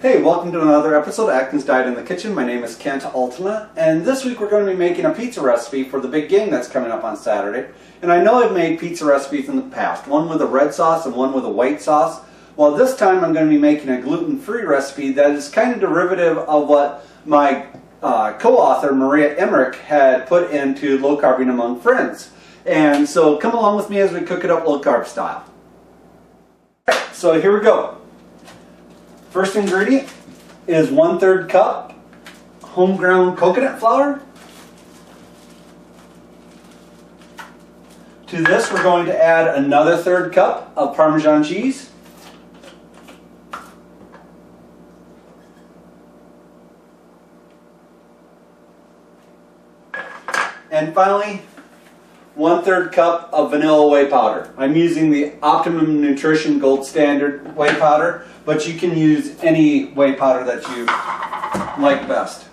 Hey, welcome to another episode of Atkins Diet in the Kitchen. My name is Kent Altena, and this week we're going to be making a pizza recipe for the big game that's coming up on Saturday. And I know I've made pizza recipes in the past, one with a red sauce and one with a white sauce. Well, this time I'm going to be making a gluten-free recipe that is kind of derivative of what my co-author Maria Emmerich had put into Low Carb Among Friends. And so come along with me as we cook it up low carb style. Alright, so here we go. First ingredient is 1/3 cup home ground coconut flour. To this we're going to add another 1/3 cup of Parmesan cheese. And finally, 1/3 cup of vanilla whey powder. I'm using the Optimum Nutrition Gold Standard whey powder, but you can use any whey powder that you like best.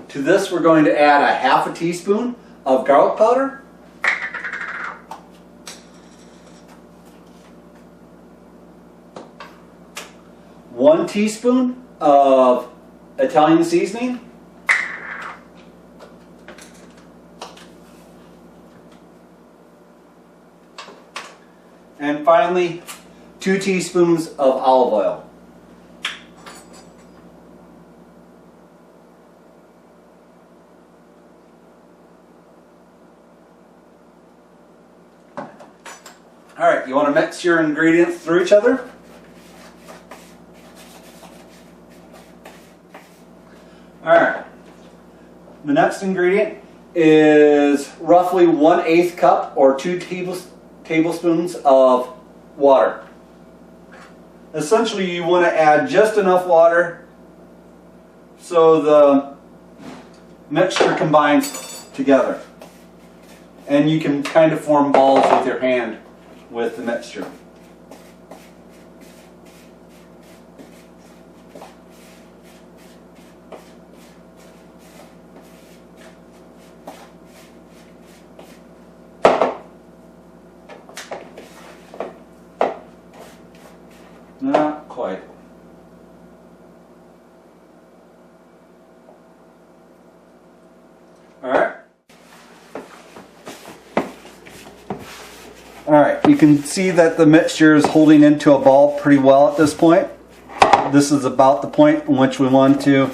To this we're going to add a 1/2 teaspoon of garlic powder. One teaspoon of Italian seasoning. And finally, 2 teaspoons of olive oil. Alright, you want to mix your ingredients through each other? Alright, the next ingredient is roughly 1/8 cup or 2 tablespoons of water. Essentially you want to add just enough water so the mixture combines together. And you can kind of form balls with your hand with the mixture. Not quite. Alright, you can see that the mixture is holding into a ball pretty well at this point. This is about the point in which we want to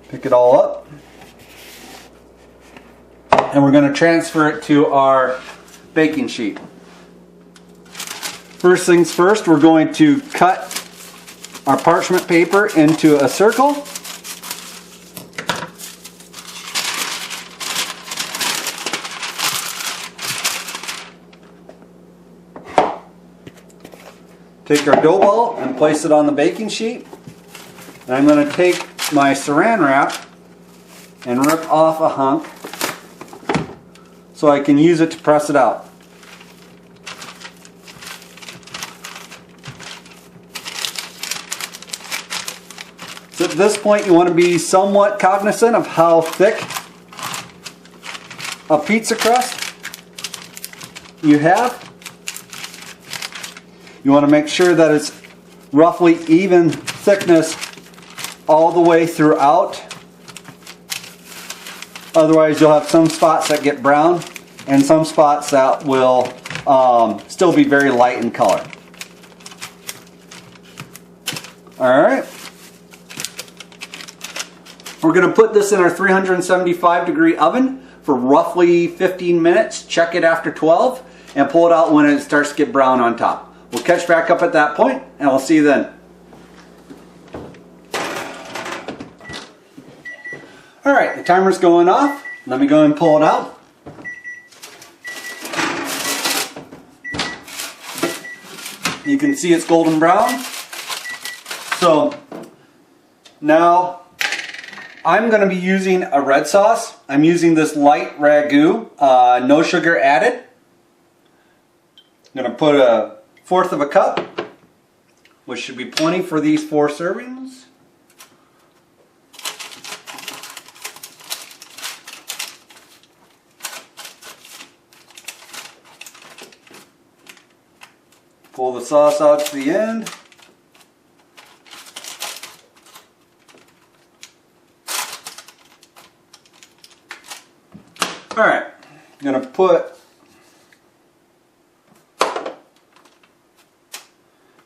pick it all up. And we're going to transfer it to our baking sheet. First things first, we're going to cut our parchment paper into a circle. Take our dough ball and place it on the baking sheet. And I'm going to take my saran wrap and rip off a hunk so I can use it to press it out. So at this point you want to be somewhat cognizant of how thick a pizza crust you have. You want to make sure that it's roughly even thickness all the way throughout. Otherwise you'll have some spots that get brown and some spots that will still be very light in color. Alright. We're going to put this in our 375 degree oven for roughly 15 minutes. Check it after 12 and pull it out when it starts to get brown on top. We'll catch back up at that point and we'll see you then. Alright, the timer's going off. Let me go and pull it out. You can see it's golden brown. So now I'm going to be using a red sauce. I'm using this light ragu, no sugar added. I'm going to put 1/4 of a cup, which should be plenty for these 4 servings. Pull the sauce out to the end. Alright, I'm going to put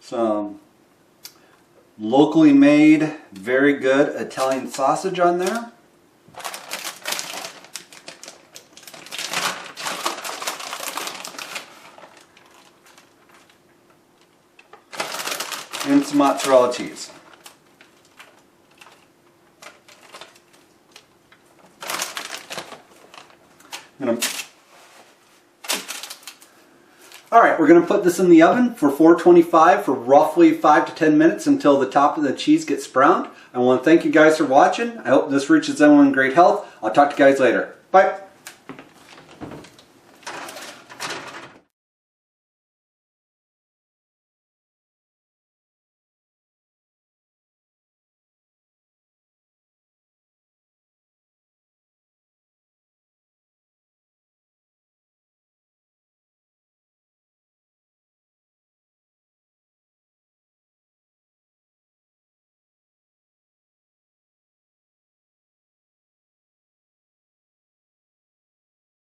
some locally made, very good Italian sausage on there. And some mozzarella cheese. Alright, we're going to put this in the oven for 425 for roughly 5 to 10 minutes until the top of the cheese gets browned. I want to thank you guys for watching. I hope this reaches everyone in great health. I'll talk to you guys later. Bye.